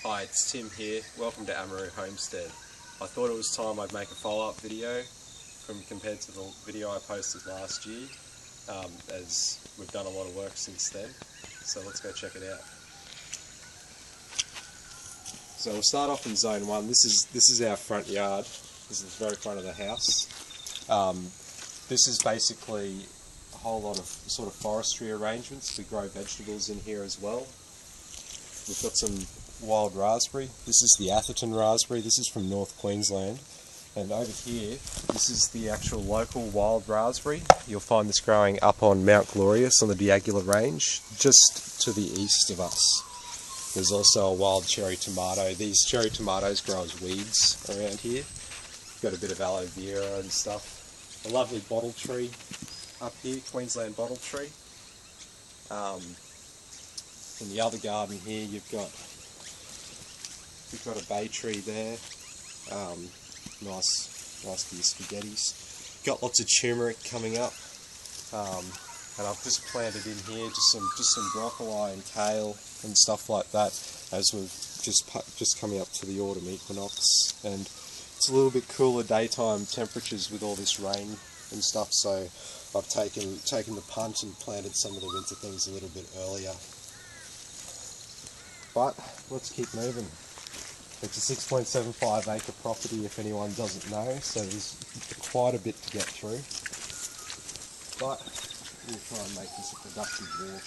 Hi, it's Tim here. Welcome to Amaroo Homestead. I thought it was time I'd make a follow-up video compared to the video I posted last year, as we've done a lot of work since then. So let's go check it out. So we'll start off in zone 1. This is our front yard. This is the very front of the house. This is basically a whole lot of sort of forestry arrangements. We grow vegetables in here as well. We've got some wild raspberry. This is the Atherton raspberry. This is from North Queensland. And over here, this is the actual local wild raspberry. You'll find this growing up on Mount Glorious on the Diagula Range, just to the east of us. There's also a wild cherry tomato. These cherry tomatoes grow as weeds around here. We've got a bit of aloe vera and stuff. A lovely bottle tree up here, Queensland bottle tree. In the other garden here, you've got a bay tree there. Nice for your spaghettis. Got lots of turmeric coming up, and I've just planted in here just some broccoli and kale and stuff like that, as we're just coming up to the autumn equinox, and it's a little bit cooler daytime temperatures with all this rain and stuff. So I've taken the punt and planted some of the winter things a little bit earlier. But let's keep moving. It's a 6.75 acre property, if anyone doesn't know, so there's quite a bit to get through. But we'll try and make this a productive walk.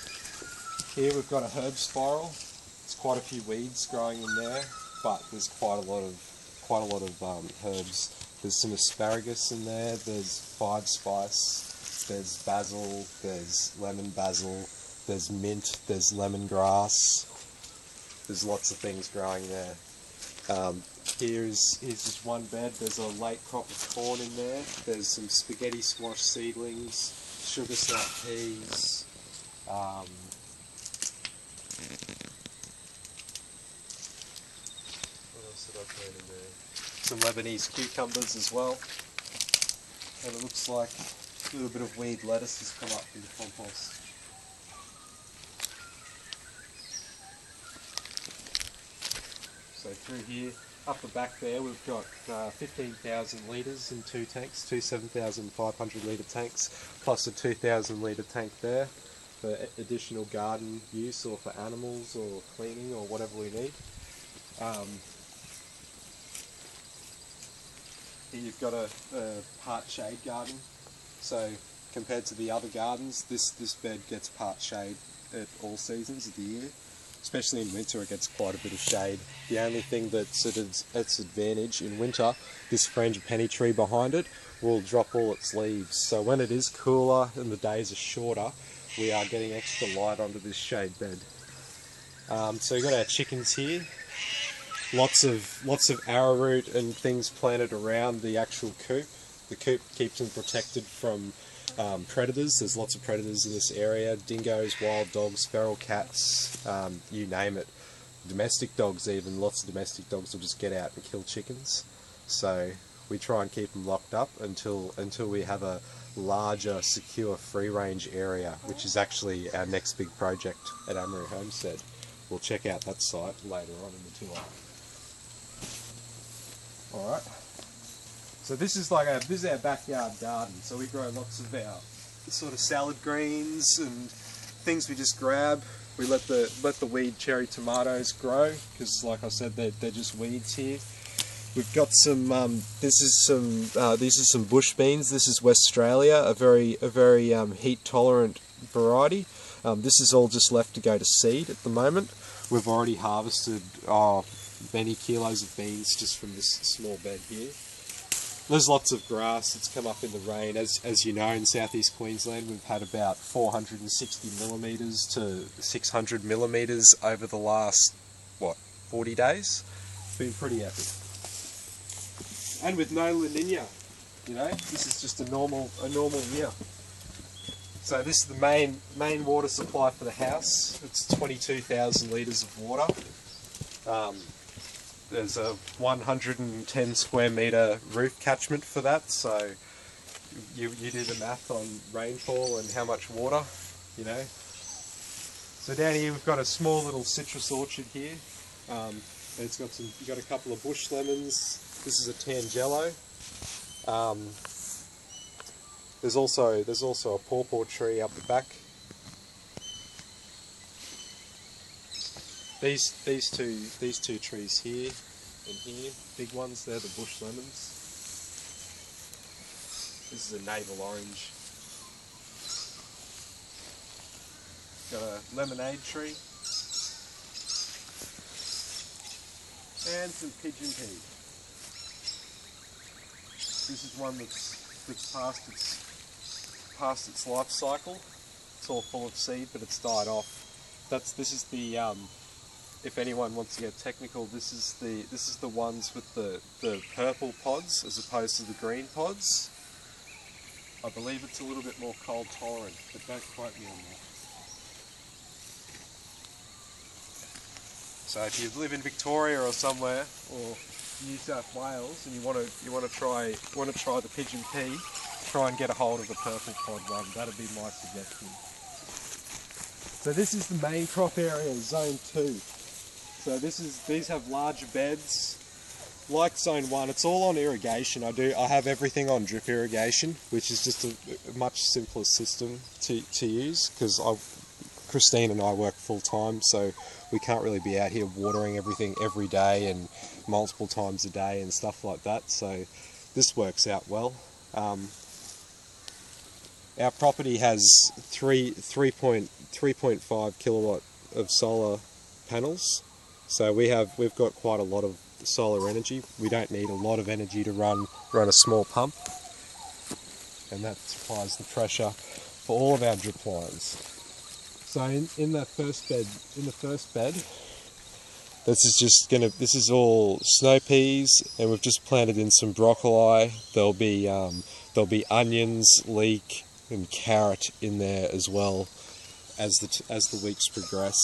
Here we've got a herb spiral. There's quite a few weeds growing in there, but there's quite a lot of herbs. There's some asparagus in there. There's five spice. There's basil. There's lemon basil. There's mint. There's lemongrass. There's lots of things growing there. Here's just one bed. There's a late crop of corn in there. There's some spaghetti squash seedlings, sugar snap peas. What else did I put in there? Some Lebanese cucumbers as well. And it looks like a little bit of weed lettuce has come up in the compost. So through here, up the back there, we've got 15,000 litres in two tanks, two 7,500 litre tanks, plus a 2,000 litre tank there for additional garden use or for animals or cleaning or whatever we need. Here you've got a part shade garden. So compared to the other gardens, this bed gets part shade at all seasons of the year. Especially in winter, it gets quite a bit of shade. The only thing that's at its advantage in winter, this frangipani tree behind it will drop all its leaves. So when it is cooler and the days are shorter, we are getting extra light onto this shade bed. So we've got our chickens here. Lots of arrowroot and things planted around the actual coop. The coop keeps them protected from predators. There's lots of predators in this area. Dingoes, wild dogs, feral cats, you name it. Domestic dogs even. Lots of domestic dogs will just get out and kill chickens. So we try and keep them locked up until we have a larger, secure, free-range area, which is actually our next big project at Amaroo Homestead. We'll check out that site later on in the tour. Alright. So this is our backyard garden. So we grow lots of our sort of salad greens and things we just grab. We let the weed cherry tomatoes grow because, like I said, they're just weeds here. We've got some. These are some bush beans. This is West Australia, a very heat tolerant variety. This is all just left to go to seed at the moment. We've already harvested many kilos of beans just from this small bed here. There's lots of grass that's come up in the rain. As you know, in southeast Queensland, we've had about 460 millimetres to 600 millimetres over the last, 40 days? It's been pretty epic. And with no La Nina, this is just a normal year. So this is the main water supply for the house. It's 22,000 litres of water. There's a 110 square metre roof catchment for that, so you do the math on rainfall and how much water, So down here we've got a small little citrus orchard here. And it's got you got a couple of bush lemons. This is a tangelo. There's also a pawpaw tree up the back. These two trees here and here, big ones, they're the bush lemons. This is a navel orange. Got a lemonade tree. And some pigeon pea. This is one that's past its life cycle. It's all full of seed, but it's died off. This is the if anyone wants to get technical, this is the ones with the purple pods as opposed to the green pods. I believe it's a little bit more cold tolerant, but don't quote me on that. So if you live in Victoria or somewhere, or New South Wales, and you want to try the pigeon pea, try and get a hold of the purple pod one. That'd be my suggestion. So this is the main crop area, zone 2. So these have larger beds. Like zone 1, it's all on irrigation. I have everything on drip irrigation, which is just a much simpler system to use, because Christine and I work full time, so we can't really be out here watering everything every day and multiple times a day and stuff like that. So this works out well. Our property has 3.5 kilowatt of solar panels, so we've got quite a lot of solar energy. We don't need a lot of energy to run a small pump, and that supplies the pressure for all of our drip lines. So in the first bed, this is all snow peas, and we've just planted in some broccoli. There'll be onions, leek, and carrot in there as well as the weeks progress.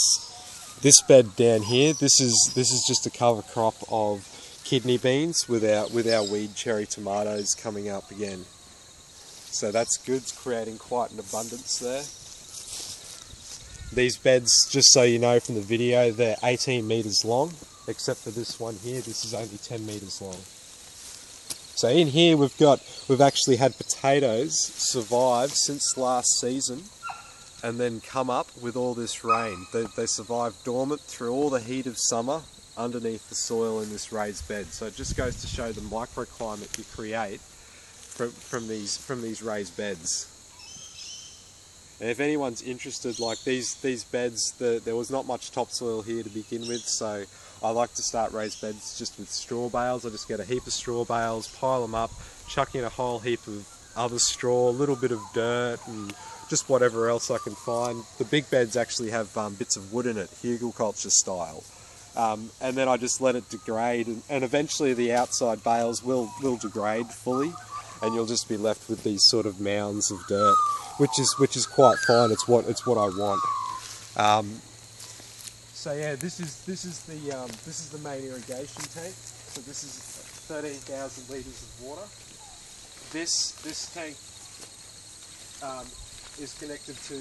This bed down here, this is just a cover crop of kidney beans with our weed cherry tomatoes coming up again. So that's good, it's creating quite an abundance there. These beds, just so you know from the video, they're 18 metres long, except for this one here. This is only 10 metres long. So in here we've actually had potatoes survive since last season and then come up with all this rain. They survived dormant through all the heat of summer underneath the soil in this raised bed. So it just goes to show the microclimate you create from these raised beds. And if anyone's interested, like these beds, there was not much topsoil here to begin with, so I like to start raised beds just with straw bales. I just get a heap of straw bales, pile them up, chuck in a whole heap of other straw, a little bit of dirt, and just whatever else I can find. The big beds actually have bits of wood in it, hugelkultur style. And then I just let it degrade, and eventually the outside bales will degrade fully, and you'll just be left with these sort of mounds of dirt, which is quite fine. It's what I want. So yeah, this is the main irrigation tank. So this is 13,000 litres of water. This tank is connected to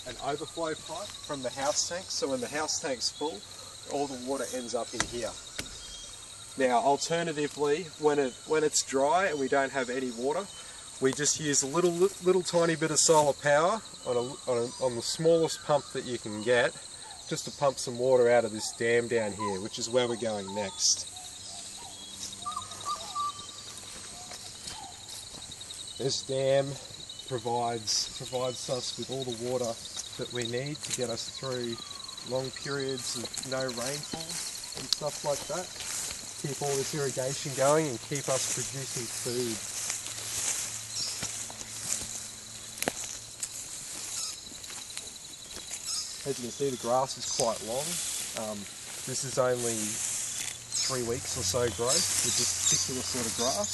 an overflow pipe from the house tank. So when the house tank's full, all the water ends up in here. Now, alternatively, when it's dry and we don't have any water, we just use a little tiny bit of solar power on the smallest pump that you can get, just to pump some water out of this dam down here, which is where we're going next. This dam provides us with all the water that we need to get us through long periods of no rainfall and stuff like that. Keep all this irrigation going and keep us producing food. As you can see, the grass is quite long. This is only 3 weeks or so growth with this particular sort of grass.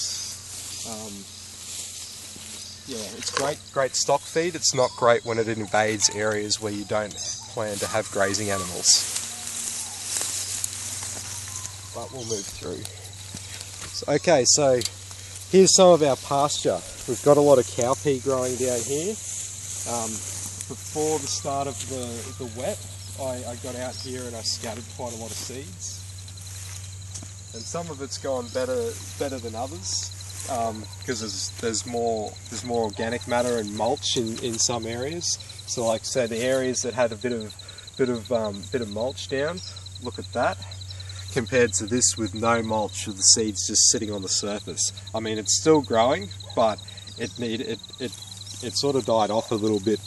Yeah, it's great stock feed. It's not great when it invades areas where you don't plan to have grazing animals. But we'll move through. Okay, so here's some of our pasture. We've got a lot of cowpea growing down here. Before the start of the wet, I got out here and I scattered quite a lot of seeds. and some of it's gone better than others because there's more organic matter and mulch in some areas. So like say the areas that had a bit of mulch down, look at that, compared to this with no mulch, with the seeds just sitting on the surface. I mean, it's still growing, but it sort of died off a little bit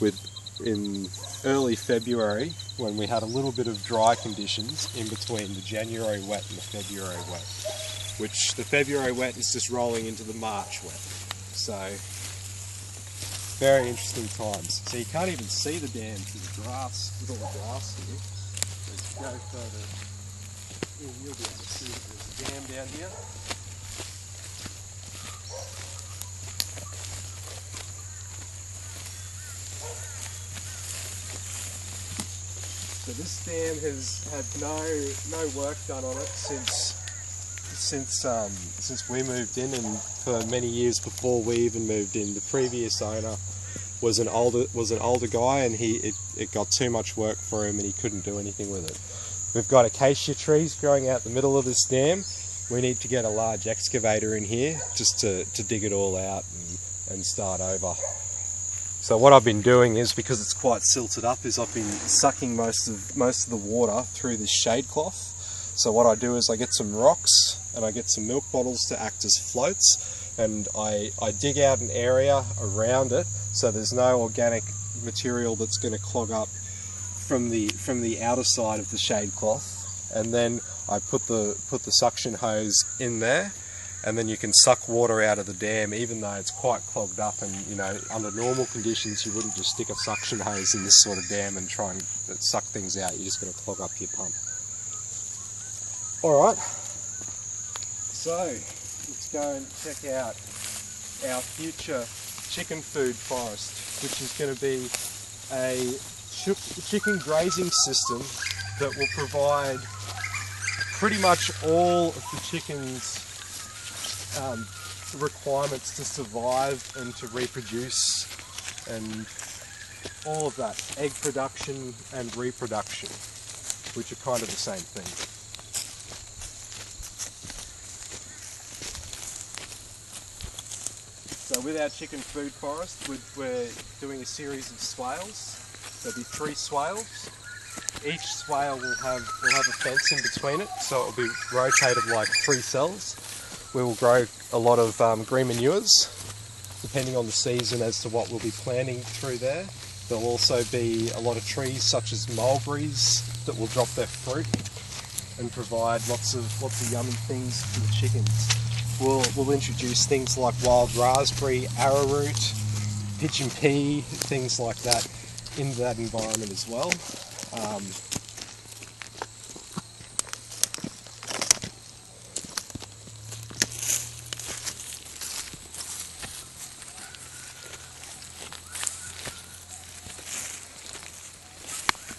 in early February, when we had a little bit of dry conditions in between the January wet and the February wet, which the February wet is just rolling into the March wet. So very interesting times. So you can't even see the dam through the grass, with all the grass here. As you go further in, you'll be able to see that there's a dam down here. So this dam has had no work done on it since we moved in, and for many years before we even moved in. The previous owner was an older guy, and it got too much work for him, and he couldn't do anything with it. We've got acacia trees growing out the middle of this dam. We need to get a large excavator in here just to dig it all out and start over. So what I've been doing is, because it's quite silted up, is I've been sucking most of the water through this shade cloth. So what I do is I get some rocks and I get some milk bottles to act as floats, and I dig out an area around it so there's no organic material that's going to clog up from the outer side of the shade cloth. And then I put the suction hose in there, and then you can suck water out of the dam even though it's quite clogged up. And you know, under normal conditions you wouldn't just stick a suction hose in this sort of dam and try and suck things out. You're just going to clog up your pump. Alright, so let's go and check out our future chicken food forest, which is going to be a chicken grazing system that will provide pretty much all of the chickens' requirements to survive and to reproduce, and all of that, egg production and reproduction, which are kind of the same thing. So with our chicken food forest, we're doing a series of swales. There'll be 3 swales. Each swale will have a fence in between it, so it will be rotated like 3 cells. We will grow a lot of green manures, depending on the season as to what we'll be planting through there. There'll also be a lot of trees such as mulberries that will drop their fruit and provide lots of yummy things for the chickens. We'll introduce things like wild raspberry, arrowroot, pigeon pea, things like that into that environment as well.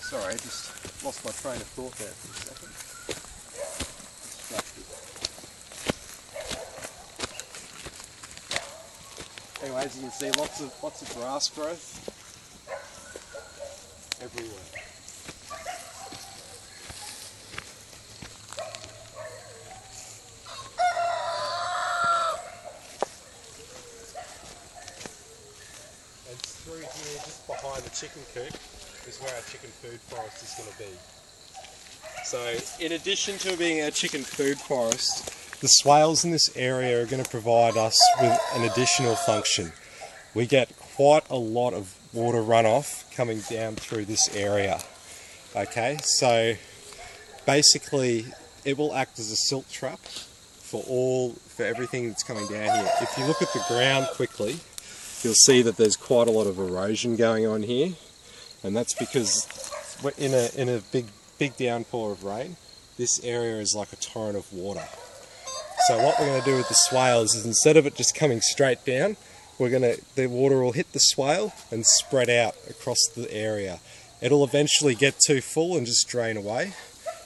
Sorry, I just lost my train of thought there for a second. Anyway, as you can see, lots of grass growth everywhere. And through here, just behind the chicken coop, is where our chicken food forest is going to be. So, in addition to being our chicken food forest, the swales in this area are going to provide us with an additional function. We get quite a lot of water runoff coming down through this area. Okay, so basically it will act as a silt trap for everything that's coming down here. If you look at the ground quickly, you'll see that there's quite a lot of erosion going on here, and that's because in a big downpour of rain, this area is like a torrent of water. So what we're going to do with the swales is, instead of it just coming straight down, the water will hit the swale and spread out across the area. It'll eventually get too full and just drain away,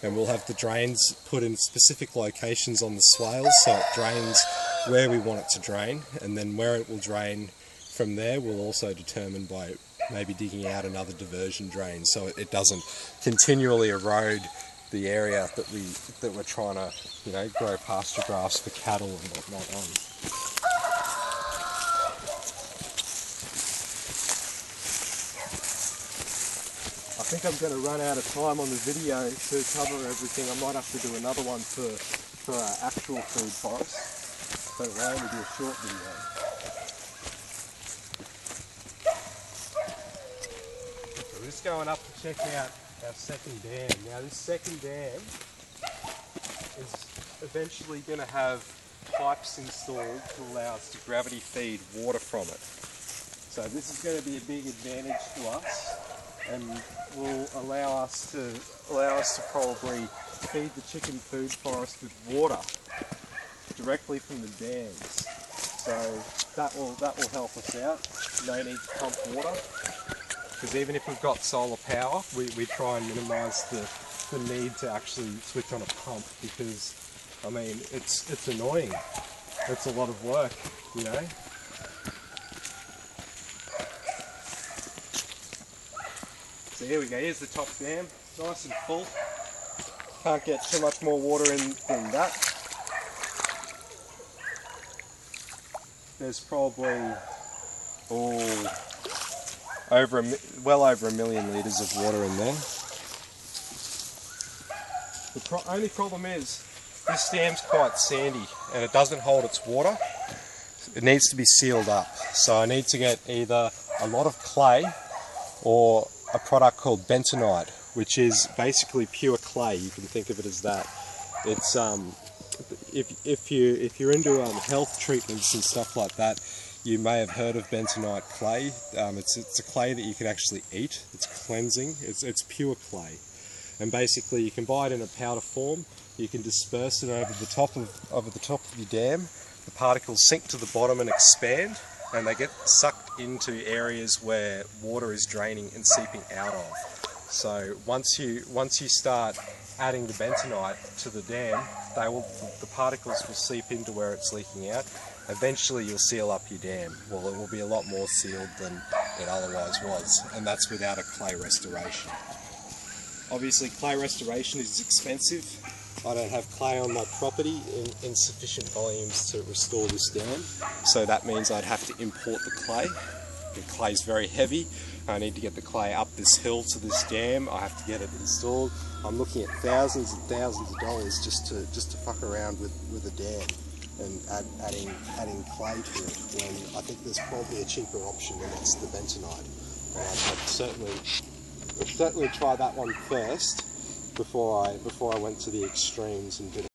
and we'll have the drains put in specific locations on the swales so it drains where we want it to drain, and then where it will drain from there we'll also determine by maybe digging out another diversion drain so it doesn't continually erode the area that we're trying to, you know, grow pasture grass for cattle and whatnot on. I think I'm going to run out of time on the video to cover everything. I might have to do another one for our actual food forest, but it'll only be a short video. So we're just going up to check out our second dam. Now this second dam is eventually going to have pipes installed to allow us to gravity feed water from it. So this is going to be a big advantage to us, and will allow us to probably feed the chicken food forest with water directly from the dams. So that will help us out. No need to pump water, because even if we've got solar power, we try and minimise the need to actually switch on a pump, because I mean it's annoying. It's a lot of work, you know. So here we go, here's the top dam, nice and full. Can't get too much more water in than that. There's probably well over 1 million litres of water in there. The only problem is this dam's quite sandy and it doesn't hold its water. It needs to be sealed up. So I need to get either a lot of clay or a product called bentonite, which is basically pure clay. You can think of it as that. It's if you're into health treatments and stuff like that, you may have heard of bentonite clay. It's a clay that you can actually eat. It's cleansing. It's pure clay, and basically you can buy it in a powder form. You can disperse it over the top of your dam. The particles sink to the bottom and expand, and they get sucked into areas where water is draining and seeping out of. So once you start adding the bentonite to the dam, the particles will seep into where it's leaking out. Eventually you'll seal up your dam. Well, it will be a lot more sealed than it otherwise was, and that's without a clay restoration. Obviously clay restoration is expensive. I don't have clay on my property in sufficient volumes to restore this dam, so that means I'd have to import the clay. The clay is very heavy. I need to get the clay up this hill to this dam. I have to get it installed. I'm looking at thousands and thousands of dollars just to fuck around with a dam and adding clay to it, when I think there's probably a cheaper option, and that's the bentonite. And I'd certainly try that one first before I went to the extremes and did it.